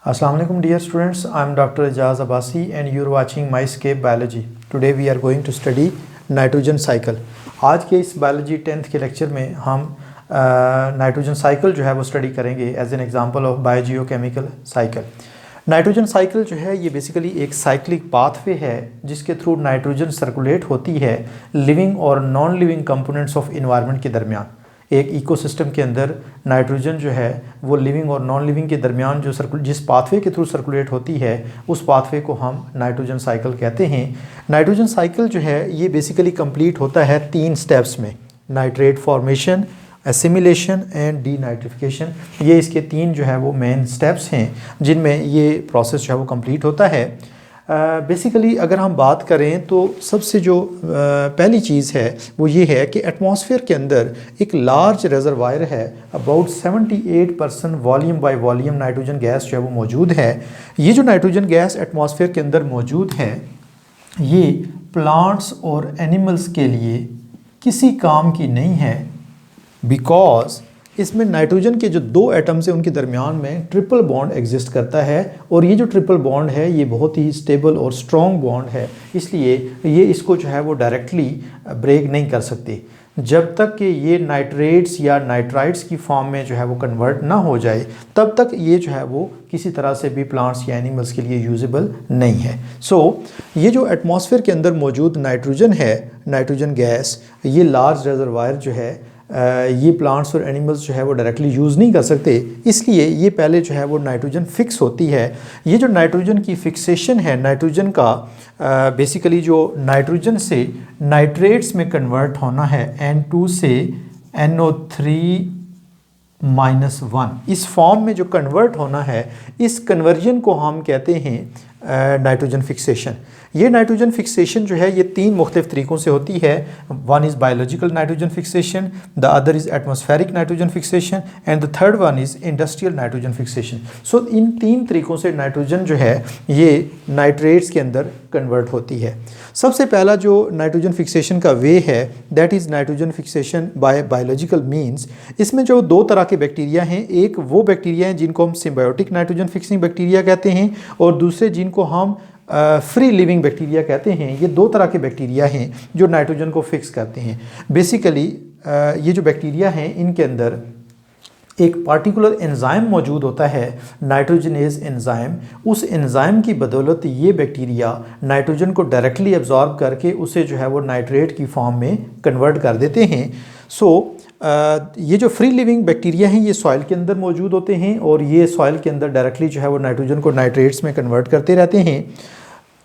Assalamu alaikum dear students, I am Dr. Ejaz Abbasi and you are watching MyScape Biology. Today we are going to study nitrogen cycle. आज के इस biology 10th के lecture में हम nitrogen cycle जो है वो study करेंगे as an example of biogeochemical cycle. Nitrogen cycle जो है ये बेसिकली एक साइक्लिक पाथवे है जिसके थ्रू नाइट्रोजन सर्कुलेट होती है लिविंग और non living components of environment के दरमियान। एक इकोसिस्टम के अंदर नाइट्रोजन जो है वो लिविंग और नॉन लिविंग के दरमियान जो जिस पाथवे के थ्रू सर्कुलेट होती है उस पाथवे को हम नाइट्रोजन साइकिल कहते हैं। नाइट्रोजन साइकिल जो है ये बेसिकली कंप्लीट होता है 3 स्टेप्स में, nitrate formation, assimilation and denitrification. ये इसके 3 जो है वो मेन स्टेप्स हैं जिनमें ये प्रोसेस जो है वो कंप्लीट होता है। बेसिकली अगर हम बात करें तो सबसे जो पहली चीज़ है वो ये है कि एटमॉस्फेयर के अंदर एक लार्ज रिजर्वायर है, about 78% volume by volume nitrogen gas जो है वो मौजूद है। ये जो नाइट्रोजन गैस एटमॉस्फेयर के अंदर मौजूद है ये प्लांट्स और एनिमल्स के लिए किसी काम की नहीं है, बिकॉज इसमें नाइट्रोजन के जो 2 एटम्स हैं उनके दरमियान में ट्रिपल बॉन्ड एग्जिस्ट करता है और ये जो ट्रिपल बॉन्ड है ये बहुत ही स्टेबल और स्ट्रॉन्ग बॉन्ड है, इसलिए ये इसको जो है वो डायरेक्टली ब्रेक नहीं कर सकती। जब तक कि ये नाइट्रेट्स या नाइट्राइट्स की फॉर्म में जो है वो कन्वर्ट ना हो जाए तब तक ये जो है वो किसी तरह से भी प्लांट्स या एनिमल्स के लिए यूजेबल नहीं है। ये जो एटमॉस्फेयर के अंदर मौजूद नाइट्रोजन है, नाइट्रोजन गैस, ये लार्ज रिजर्वायर जो है ये प्लांट्स और एनिमल्स जो है वो डायरेक्टली यूज़ नहीं कर सकते, इसलिए ये पहले जो है वो नाइट्रोजन फिक्स होती है। ये जो नाइट्रोजन की फिक्सेशन है नाइट्रोजन का बेसिकली जो नाइट्रोजन से नाइट्रेट्स में कन्वर्ट होना है N2 से NO3-1 इस फॉर्म में जो कन्वर्ट होना है, इस कन्वर्जन को हम कहते हैं नाइट्रोजन फिक्सेशन। ये नाइट्रोजन फिक्सेशन जो है ये 3 मुख्तलिफ तरीक़ों से होती है। One is biological nitrogen fixation, the other is atmospheric nitrogen fixation and the third one is industrial nitrogen fixation. So इन 3 तरीक़ों से नाइट्रोजन जो है ये नाइट्रेट्स के अंदर कन्वर्ट होती है। सबसे पहला जो नाइट्रोजन फिक्सेशन का वे है that is nitrogen fixation bye biological means. इसमें जो 2 तरह के बैक्टीरिया हैं, एक वो बैक्टीरिया हैं जिनको हम सिम्बायोटिक नाइट्रोजन फिक्सिंग बैक्टीरिया कहते हैं और दूसरे जिनको हम फ्री लिविंग बैक्टीरिया कहते हैं। ये 2 तरह के बैक्टीरिया हैं जो नाइट्रोजन को फिक्स करते हैं। बेसिकली ये जो बैक्टीरिया हैं इनके अंदर एक पार्टिकुलर एंजाइम मौजूद होता है, नाइट्रोजनेज एंजाइम। उस एंजाइम की बदौलत ये बैक्टीरिया नाइट्रोजन को डायरेक्टली एब्जॉर्ब करके उसे जो है वो नाइट्रेट की फॉर्म में कन्वर्ट कर देते हैं। ये जो फ्री लिविंग बैक्टीरिया हैं ये सॉइल के अंदर मौजूद होते हैं और ये सॉइल के अंदर डायरेक्टली जो है वो नाइट्रोजन को नाइट्रेट्स में कन्वर्ट करते रहते हैं।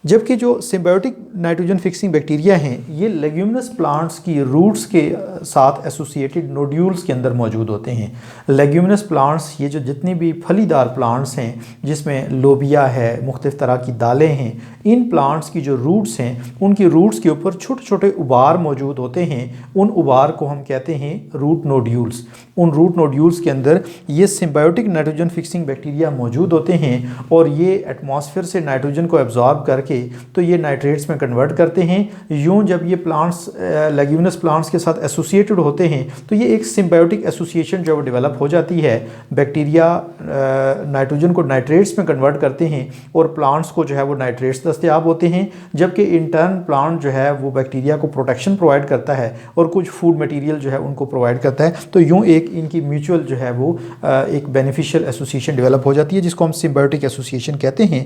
जबकि जो सिम्बायोटिक नाइट्रोजन फिक्सिंग बैक्टीरिया हैं ये लेग्यूमिनस प्लांट्स की रूट्स के साथ एसोसिएटेड नोड्यूल्स के अंदर मौजूद होते हैं। लेग्यूमिनस प्लांट्स ये जो जितनी भी फलीदार प्लांट्स हैं जिसमें लोबिया है, मुख्तलिफ तरह की दालें हैं, इन प्लांट्स की जो रूट्स हैं उनकी रूट्स के ऊपर छोटे छोटे उबार मौजूद होते हैं। उन उबार को हम कहते हैं रूट नोड्यूल्स। उन रूट नोड्यूल्स के अंदर ये सिम्बायोटिक नाइट्रोजन फिक्सिंग बैक्टीरिया मौजूद होते हैं और ये एटमॉस्फेयर से नाइट्रोजन को एब्जॉर्ब करके तो ये नाइट्रेट्स में कन्वर्ट करते हैं। यूं जब ये प्लांट्स लेग्यूमिनस प्लांट्स के साथ एसोसिएटेड होते हैं तो ये एक सिम्बायोटिक एसोसिएशन जो है वो डेवलप हो जाती है। बैक्टीरिया नाइट्रोजन को नाइट्रेट्स में कन्वर्ट करते हैं और प्लांट्स को जो है वो नाइट्रेट्स दस्तयाब होते हैं, जबकि इंटर्न प्लांट जो है वो बैक्टीरिया को प्रोटेक्शन प्रोवाइड करता है और कुछ फूड मटेरियल जो है उनको प्रोवाइड करता है। तो यूँ एक इनकी म्यूचुअल जो है वो एक बेनिफिशियल एसोसिएशन डेवलप हो जाती है जिसको हम सिम्बायोटिक एसोसिएशन कहते हैं।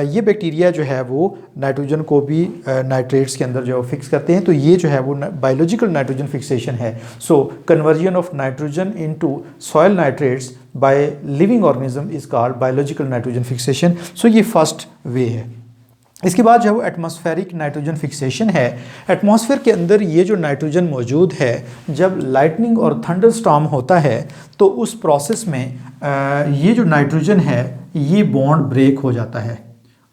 ये बैक्टीरिया जो है वो नाइट्रोजन को भी नाइट्रेट्स के अंदर जो है फिक्स करते हैं। तो ये जो है वो बायोलॉजिकल नाइट्रोजन फिक्सेशन है। Conversion of nitrogen into soil nitrates by living organism is called biological nitrogen fixation. ये फर्स्ट वे है। इसके बाद जो है वो एटमॉस्फेरिक नाइट्रोजन फिक्सेशन है। एटमॉस्फेयर के अंदर ये जो नाइट्रोजन मौजूद है, जब लाइटनिंग और थंडर स्टॉर्म होता है तो उस प्रोसेस में ये जो नाइट्रोजन है ये बॉन्ड ब्रेक हो जाता है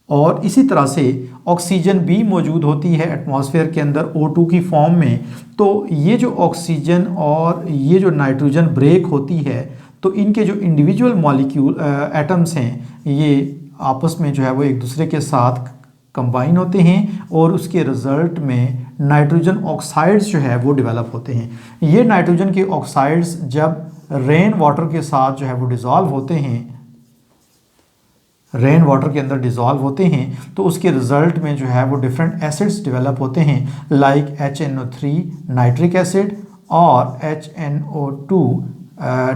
और इसी तरह से ऑक्सीजन भी मौजूद होती है एटमॉस्फेयर के अंदर O2 की फॉर्म में। तो ये जो ऑक्सीजन और ये जो नाइट्रोजन ब्रेक होती है तो इनके जो इंडिविजुअल मॉलिक्यूल एटम्स हैं ये आपस में जो है वो एक दूसरे के साथ कंबाइन होते हैं और उसके रिज़ल्ट में नाइट्रोजन ऑक्साइड्स जो है वो डेवलप होते हैं। ये नाइट्रोजन के ऑक्साइड्स जब रेन वाटर के साथ जो है वो डिज़ोल्व होते हैं रेन वाटर के अंदर डिज़ोल्व होते हैं तो उसके रिज़ल्ट में जो है वो डिफरेंट एसिड्स डेवलप होते हैं, लाइक HNO3 नाइट्रिक एसिड और HNO2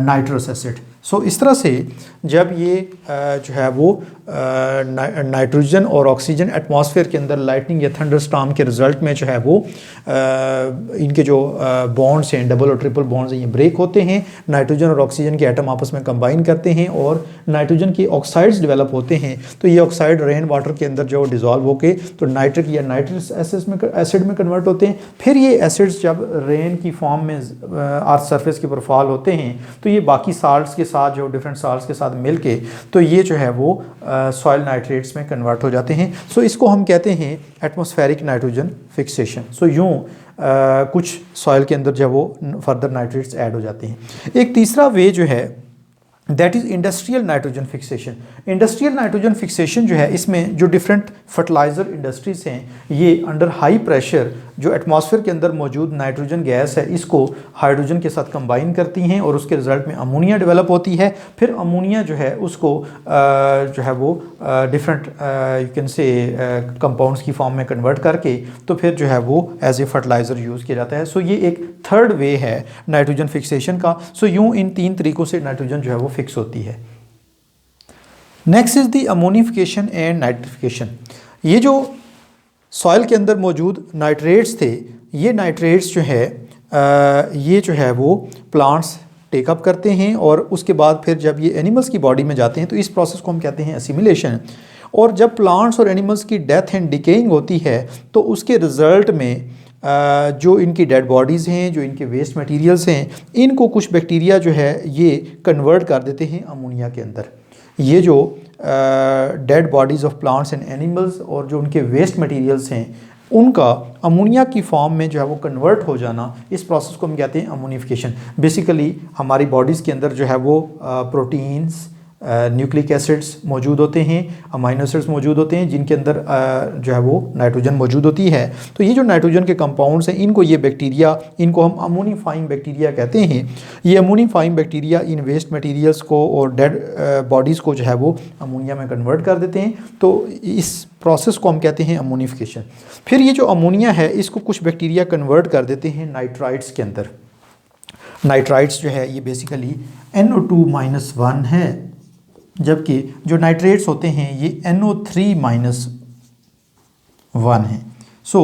नाइट्रस एसिड। सो इस तरह से जब ये जो है वो नाइट्रोजन और ऑक्सीजन एटमॉस्फेयर के अंदर लाइटनिंग या थंडरस्टॉर्म के रिजल्ट में जो है वो इनके जो बॉन्ड्स हैं, डबल और ट्रिपल बॉन्ड्स हैं, ये ब्रेक होते हैं, नाइट्रोजन और ऑक्सीजन के एटम आपस में कंबाइन करते हैं और नाइट्रोजन के ऑक्साइड्स डेवलप होते हैं। तो ये ऑक्साइड रेन वाटर के अंदर जो डिज़ोल्व होके तो नाइट्रिक या नाइट्रस एसिड में कन्वर्ट होते हैं। फिर ये एसिड्स जब रेन की फॉर्म में अर्थ सरफेस के ऊपर फॉल होते हैं तो ये बाकी साल्ट्स के साथ जो डिफरेंट साल्ट्स के साथ मिलके तो ये जो है वो सॉइल नाइट्रेट्स में कन्वर्ट हो जाते हैं। सो इसको हम कहते हैं एटमॉस्फेरिक नाइट्रोजन फिक्सेशन। सो यूँ कुछ सॉइल के अंदर जब वो फर्दर नाइट्रेट्स ऐड हो जाते हैं। एक तीसरा वे जो है that is industrial nitrogen fixation. Industrial nitrogen fixation जो है इसमें जो डिफरेंट फर्टिलाइज़र इंडस्ट्रीज़ हैं ये अंडर हाई प्रेशर जो एटमॉस्फेयर के अंदर मौजूद नाइट्रोजन गैस है इसको हाइड्रोजन के साथ कंबाइन करती हैं और उसके रिजल्ट में अमोनिया डेवलप होती है। फिर अमोनिया जो है उसको जो है वो different you can say compounds की फॉर्म में कन्वर्ट करके तो फिर जो है वो एज ए फर्टिलाइज़र यूज़ किया जाता है। सो ये एक थर्ड वे है नाइट्रोजन फिक्सेशन का। सो यूँ इन तीन तरीक़ों से नाइट्रोजन जो है वो फिक्स होती है। Next is the ammonification and nitrification. ये जो सॉइल के अंदर मौजूद नाइट्रेट्स थे ये नाइट्रेट्स जो है ये जो है वो प्लांट्स टेकअप करते हैं और उसके बाद फिर जब ये एनिमल्स की बॉडी में जाते हैं तो इस प्रोसेस को हम कहते हैं असिमिलेशन। और जब प्लांट्स और एनिमल्स की डेथ एंड डिकेइंग होती है तो उसके रिज़ल्ट में जो इनकी डेड बॉडीज़ हैं, जो इनके वेस्ट मटेरियल्स हैं, इनको कुछ बैक्टीरिया जो है ये कन्वर्ट कर देते हैं अमोनिया के अंदर। ये जो dead bodies of plants and animals और जो उनके वेस्ट मटेरियल्स हैं उनका अमोनिया की फॉर्म में जो है वो कन्वर्ट हो जाना, इस प्रोसेस को हम कहते हैं अमोनिफिकेशन। बेसिकली हमारी बॉडीज़ के अंदर जो है वो प्रोटीन्स, न्यूक्लिक एसिड्स मौजूद होते हैं, अमाइनो एसिड्स मौजूद होते हैं जिनके अंदर जो है वो नाइट्रोजन मौजूद होती है। तो ये जो नाइट्रोजन के कंपाउंड्स हैं इनको ये बैक्टीरिया, इनको हम अमोनिफाइंग बैक्टीरिया कहते हैं। ये अमोनिफाइंग बैक्टीरिया इन वेस्ट मटेरियल्स को और डेड बॉडीज़ को जो है वो अमोनिया में कन्वर्ट कर देते हैं। तो इस प्रोसेस को हम कहते हैं अमोनिफिकेशन। फिर ये जो अमोनिया है इसको कुछ बैक्टीरिया कन्वर्ट कर देते हैं नाइट्राइट्स के अंदर। नाइट्राइट्स जो है ये बेसिकली NO2-1 है, जबकि जो नाइट्रेट्स होते हैं ये NO3-1 है। सो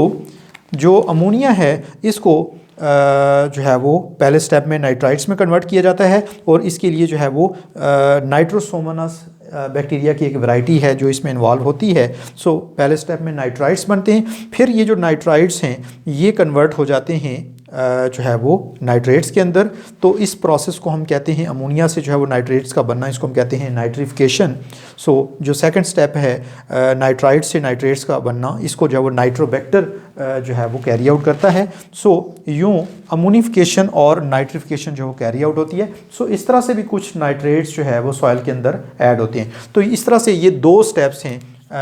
जो अमोनिया है इसको जो है वो पहले स्टेप में नाइट्राइट्स में कन्वर्ट किया जाता है और इसके लिए जो है वो नाइट्रोसोमोनास बैक्टीरिया की एक वैरायटी है जो इसमें इन्वॉल्व होती है। सो पहले स्टेप में नाइट्राइट्स बनते हैं, फिर ये जो नाइट्राइट्स हैं ये कन्वर्ट हो जाते हैं जो है वो नाइट्रेट्स के अंदर। तो इस प्रोसेस को हम कहते हैं अमोनिया से जो है वो नाइट्रेट्स का बनना, इसको हम कहते हैं नाइट्रिफिकेशन। सो जो सेकंड स्टेप है नाइट्राइट्स से नाइट्रेट्स का बनना, इसको जो है वो नाइट्रोबैक्टर जो है वो कैरी आउट करता है। सो यूँ अमोनिफिकेशन और नाइट्रिफिकेशन जो वो कैरी आउट होती है। सो इस तरह से भी कुछ नाइट्रेट्स जो है वो सॉइल के अंदर ऐड होते हैं। तो इस तरह से ये दो स्टेप्स हैं,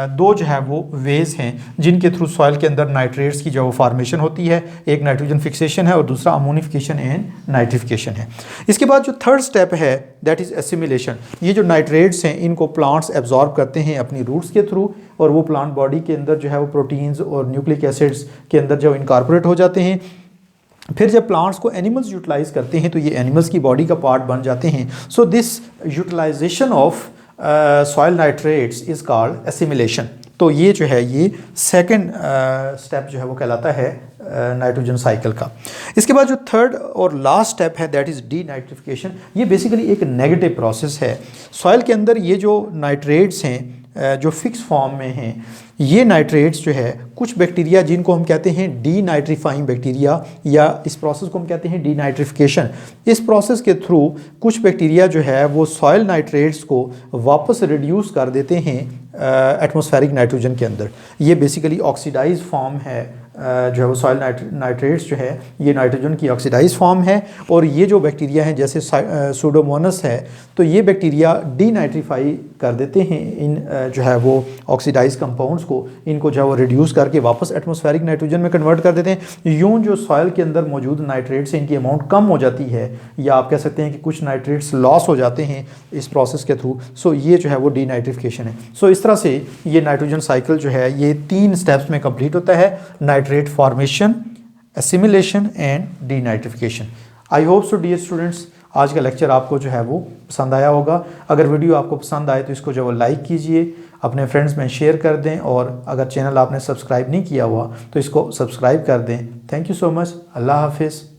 दो जो है वो वेज हैं जिनके थ्रू सॉइल के अंदर नाइट्रेट्स की जो फॉर्मेशन होती है। एक नाइट्रोजन फिक्सेशन है और दूसरा अमोनिफिकेशन एंड नाइट्रिफिकेशन है। इसके बाद जो थर्ड स्टेप है दैट इज़ एसिमिलेशन। ये जो नाइट्रेट्स हैं इनको प्लांट्स एब्जॉर्ब करते हैं अपनी रूट्स के थ्रू और वो प्लांट बॉडी के अंदर जो है वो प्रोटीन्स और न्यूक्लिक एसिड्स के अंदर जो इनकॉर्पोरेट हो जाते हैं। फिर जब प्लांट्स को एनिमल्स यूटिलाइज करते हैं तो ये एनिमल्स की बॉडी का पार्ट बन जाते हैं। So this utilization of soil nitrates is called assimilation. तो ये जो है ये सेकंड स्टेप जो है वो कहलाता है नाइट्रोजन साइकिल का। इसके बाद जो थर्ड और लास्ट स्टेप है दैट इज़ डीनाइट्रिफिकेशन। ये बेसिकली एक नेगेटिव प्रोसेस है। सॉइल के अंदर ये जो नाइट्रेट्स हैं जो फिक्स फॉर्म में हैं, ये नाइट्रेट्स जो है कुछ बैक्टीरिया जिनको हम कहते हैं डीनाइट्रीफाइंग बैक्टीरिया या इस प्रोसेस को हम कहते हैं डीनाइट्रिफिकेशन। इस प्रोसेस के थ्रू कुछ बैक्टीरिया जो है वो सॉइल नाइट्रेट्स को वापस रिड्यूस कर देते हैं एटमॉस्फेरिक नाइट्रोजन के अंदर। ये बेसिकली ऑक्सीडाइज फॉर्म है जो है वो सॉइल नाइट्रेट्स जो है ये नाइट्रोजन की ऑक्सीडाइज फॉर्म है, और ये जो बैक्टीरिया हैं जैसे सूडोमोनास है तो ये बैक्टीरिया डीनाइट्रीफाई कर देते हैं इन जो है वो ऑक्सीडाइज कंपाउंड्स को, इनको जो है वो रिड्यूस करके वापस एटमॉस्फेरिक नाइट्रोजन में कन्वर्ट कर देते हैं। यूँ जो सॉइल के अंदर मौजूद नाइट्रेट्स हैं इनकी अमाउंट कम हो जाती है, या आप कह सकते हैं कि कुछ नाइट्रेट्स लॉस हो जाते हैं इस प्रोसेस के थ्रू। सो ये जो है वो डीनाइट्रिफिकेशन है। सो इस तरह से ये नाइट्रोजन साइकिल जो है ये 3 स्टेप्स में कंप्लीट होता है, nitrate formation, assimilation and denitrification. I hope so dear students आज का लेक्चर आपको जो है वो पसंद आया होगा। अगर वीडियो आपको पसंद आए तो इसको जो है वो लाइक कीजिए, अपने फ्रेंड्स में शेयर कर दें, और अगर चैनल आपने सब्सक्राइब नहीं किया हुआ तो इसको सब्सक्राइब कर दें। Thank you so much. अल्लाह हाफिज़।